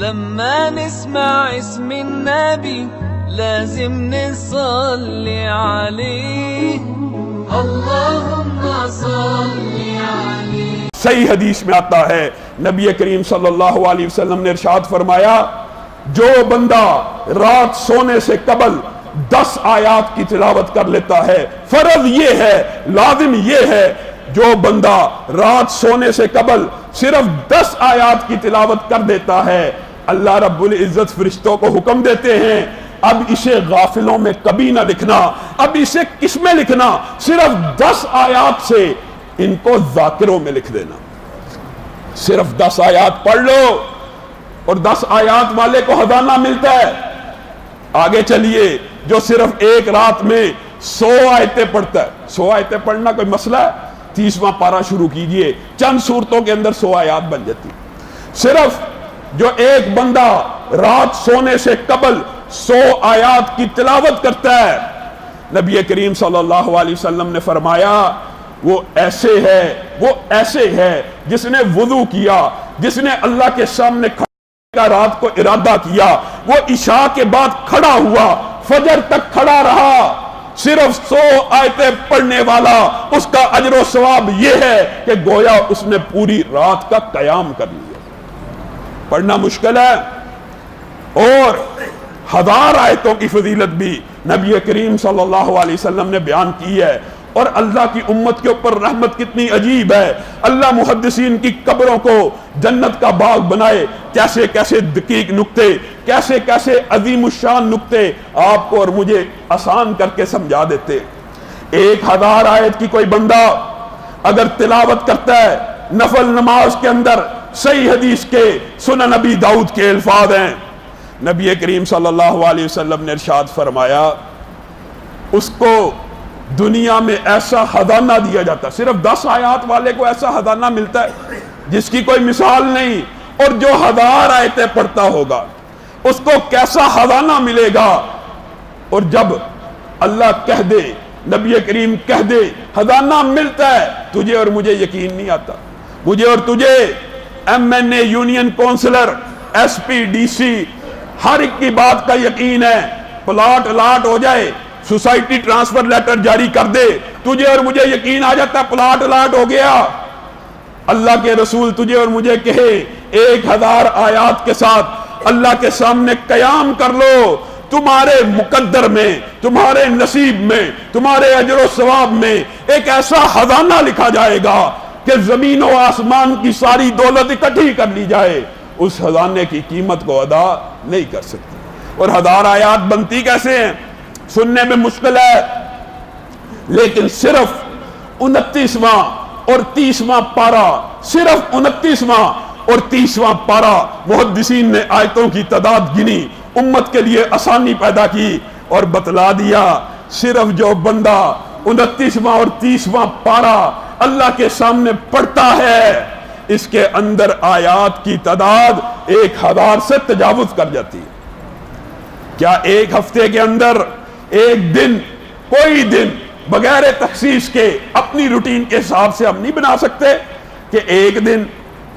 لما نسمع اسم النبي لازم نصلي عليه اللهم صل عليه۔ صحیح حدیث میں آتا ہے نبی کریم صلی اللہ علیہ وسلم نے ارشاد فرمایا جو بندہ رات سونے سے قبل 10 آیات کی تلاوت کر لیتا ہے، فرض یہ ہے، لازم یہ ہے، جو بندہ رات سونے سے قبل صرف 10 آیات کی تلاوت کر دیتا ہے، اللہ رب العزت فرشتوں کو حکم دیتے ہیں اب اسے غافلوں میں کبھی نہ لکھنا، اب اسے کس میں لکھنا؟ صرف 10 آیات سے ان کو ذاکروں میں لکھ دینا۔ صرف 10 آیات پڑھ لو اور 10 آیات والے کو خزانہ ملتا ہے۔ آگے چلیے، جو صرف ایک رات میں 100 آیتیں پڑھتا ہے، 100 آیتیں پڑھنا کوئی مسئلہ ہے؟ 30واں پارہ شروع کیجئے، چند سورتوں کے اندر 100 آیات بن جاتی۔ صرف جو ایک بندہ رات سونے سے قبل 100 آیات کی تلاوت کرتا ہے، نبی کریم صلی اللہ علیہ وسلم نے فرمایا وہ ایسے ہے جس نے وضو کیا، جس نے اللہ کے سامنے کھڑا رات کو ارادہ کیا، وہ عشاء کے بعد کھڑا ہوا، فجر تک کھڑا رہا، صرف 100 آیتیں پڑھنے والا، اس کا اجر و ثواب یہ ہے کہ گویا اس نے پوری رات کا قیام کر لیا۔ پڑھنا مشکل ہے، اور 1000 آیتوں کی فضیلت بھی نبی کریم صلی اللہ علیہ وسلم نے بیان کی ہے۔ اور اللہ کی امت کے اوپر رحمت کتنی عجیب ہے، اللہ محدثین کی قبروں کو جنت کا باغ بنائے، کیسے کیسے دقیق نکتے، کیسے کیسے عظیم الشان نکتے آپ کو اور مجھے آسان کر کے سمجھا دیتے۔ 1000 آیت کی کوئی بندہ اگر تلاوت کرتا ہے نفل نماز کے اندر، صحیح حدیث کے سنن نبی داؤد کے الفاظ ہیں، نبی کریم صلی اللہ علیہ وسلم نے ارشاد فرمایا اس کو دنیا میں ایسا خزانہ دیا جاتا ہے، صرف 10 آیات والے کو ایسا خزانہ ملتا ہے جس کی کوئی مثال نہیں، اور جو 1000 آیتیں پڑھتا ہوگا اس کو کیسا خزانہ ملے گا۔ اور جب اللہ کہہ دے، نبی کریم کہہ دے خزانہ ملتا ہے، تجھے اور مجھے یقین نہیں آتا، مجھے اور تجھے MNA union councillor SP DC ہر ایک کی بات کا یقین ہے، پلاٹ الاٹ ہو جائے، سوسائٹی ٹرانسفر لیٹر جاری کر دے، تجھے اور مجھے یقین آ جاتا ہے پلاٹ الاٹ ہو گیا۔ اللہ کے رسول تجھے اور مجھے کہے 1000 آیات کے ساتھ اللہ کے سامنے قیام کر لو، تمہارے مقدر میں، تمہارے نصیب میں، تمہارے اجر و ثواب میں ایک ایسا خزانہ لکھا جائے گا کہ زمین و آسمان کی ساری دولت اکٹھی کر لی جائے، اس خزانے کی قیمت کو ادا نہیں کر سکتی۔ اور 1000 آیات بنتی کیسے ہیں؟ سننے میں مشکل ہے، لیکن صرف 29واں اور 30واں پارہ، صرف 29واں اور 30واں پارہ محدثین نے آیتوں کی تعداد گنی، امت کے لیے آسانی پیدا کی اور بتلا دیا صرف جو بندہ 29واں اور 30واں پارہ اللہ کے سامنے پڑھتا ہے، اس کے اندر آیات کی تعداد 1000 سے تجاوز کر جاتی ہے۔ کیا ایک ہفتے کے اندر ایک دن، کوئی دن بغیر تخصیص کے اپنی روٹین کے حساب سے ہم نہیں بنا سکتے کہ ایک دن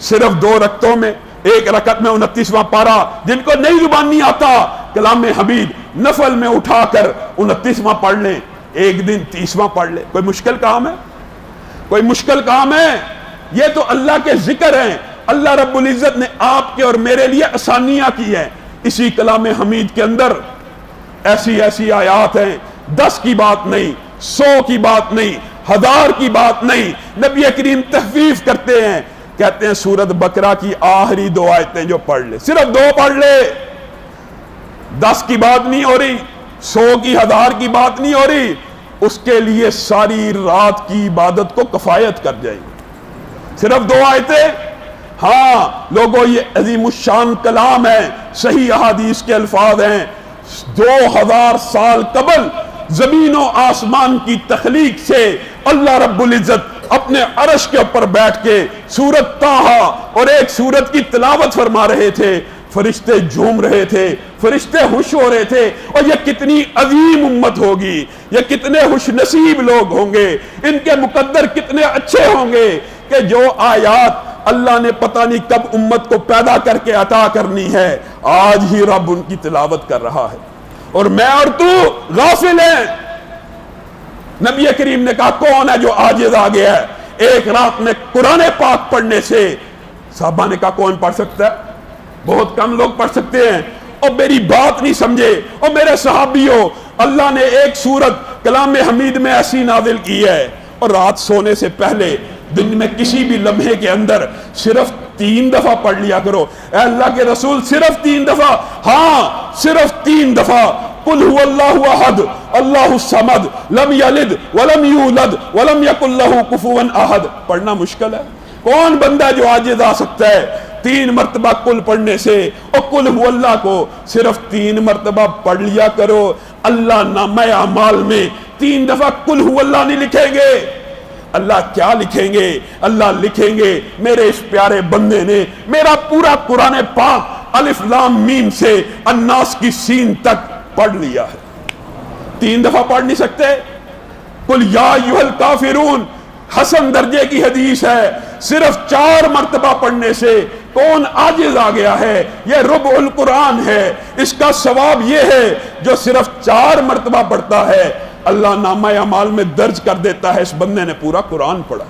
صرف 2 رکعتوں میں، ایک رکعت میں 29واں پارہ، جن کو نہیں زبانی آتا کلام حمید نفل میں اٹھا کر 29واں پڑھ لیں، ایک دن 30واں پڑھ لیں؟ کوئی مشکل کام ہے؟ کوئی مشکل کام ہے؟ یہ تو اللہ کے ذکر ہیں، اللہ رب العزت نے آپ کے اور میرے لیے آسانیاں کی ہیں۔ اسی کلام حمید کے اندر ایسی آیات ہیں، 10 کی بات نہیں، 100 کی بات نہیں، 1000 کی بات نہیں، نبی کریم تخفیف کرتے ہیں، کہتے ہیں سورۃ بقرہ کی آخری 2 آیتیں جو پڑھ لے، صرف 2 پڑھ لے، 10 کی بات نہیں ہو رہی، 100 کی 1000 کی بات نہیں ہو رہی، اس کے لیے ساری رات کی عبادت کو کفایت کر جائے گی۔ صرف 2 آیتیں، ہاں لوگوں یہ عظیم الشان کلام ہے، صحیح احادیث کے الفاظ ہیں، 2000 سال قبل زمین و آسمان کی تخلیق سے اللہ رب العزت اپنے عرش کے اوپر بیٹھ کے سورۃ طٰہٰ اور ایک سورت کی تلاوت فرما رہے تھے، فرشتے جھوم رہے تھے، فرشتے خوش ہو رہے تھے، اور یہ کتنی عظیم امت ہوگی، یہ کتنے خوش نصیب لوگ ہوں گے، ان کے مقدر کتنے اچھے ہوں گے کہ جو آیات اللہ نے پتہ نہیں کب امت کو پیدا کر کے عطا کرنی ہے، آج ہی رب ان کی تلاوت کر رہا ہے اور میں اور تو غافل ہیں۔ نبی کریم نے کہا کون ہے جو عاجز آ گیا ہے ایک رات میں قرآن پاک پڑھنے سے؟ صحابہ نے کہا کون پڑھ سکتا ہے؟ بہت کم لوگ پڑھ سکتے ہیں۔ اور میری بات نہیں سمجھے، اور میرے صحابیوں، اللہ نے ایک سورت کلام حمید میں ایسی نازل کی ہے، اور رات سونے سے پہلے دن میں کسی بھی لمحے کے اندر صرف 3 دفعہ پڑھ لیا کرو۔ اے اللہ کے رسول صرف 3 دفعہ؟ ہاں صرف 3 دفعہ۔ قل هو اللہ احد اللہ الصمد لم یلد ولم یولد ولم یکن لہ کفوا احد۔ پڑھنا مشکل ہے؟ کون بندہ جو عاجز آ سکتا ہے 3 مرتبہ قل پڑھنے سے؟ اور قل هو اللہ کو صرف 3 مرتبہ پڑھ لیا کرو، اللہ نامہ اعمال میں 3 دفعہ قل هو اللہ نہیں لکھیں گے۔ اللہ کیا لکھیں گے؟ اللہ لکھیں گے میرے اس پیارے بندے نے میرا پورا قرآن پاک الف لام میم سے الناس کی سین تک پڑھ لیا ہے۔ 3 دفعہ پڑھ نہیں سکتے؟ قل یا ایھا الکافرون حسن درجے کی حدیث ہے، صرف 4 مرتبہ پڑھنے سے کون عاجز آ گیا ہے؟ یہ ربع القرآن ہے، اس کا ثواب یہ ہے جو صرف 4 مرتبہ پڑھتا ہے، اللہ نامہ اعمال میں درج کر دیتا ہے اس بندے نے پورا قرآن پڑھا۔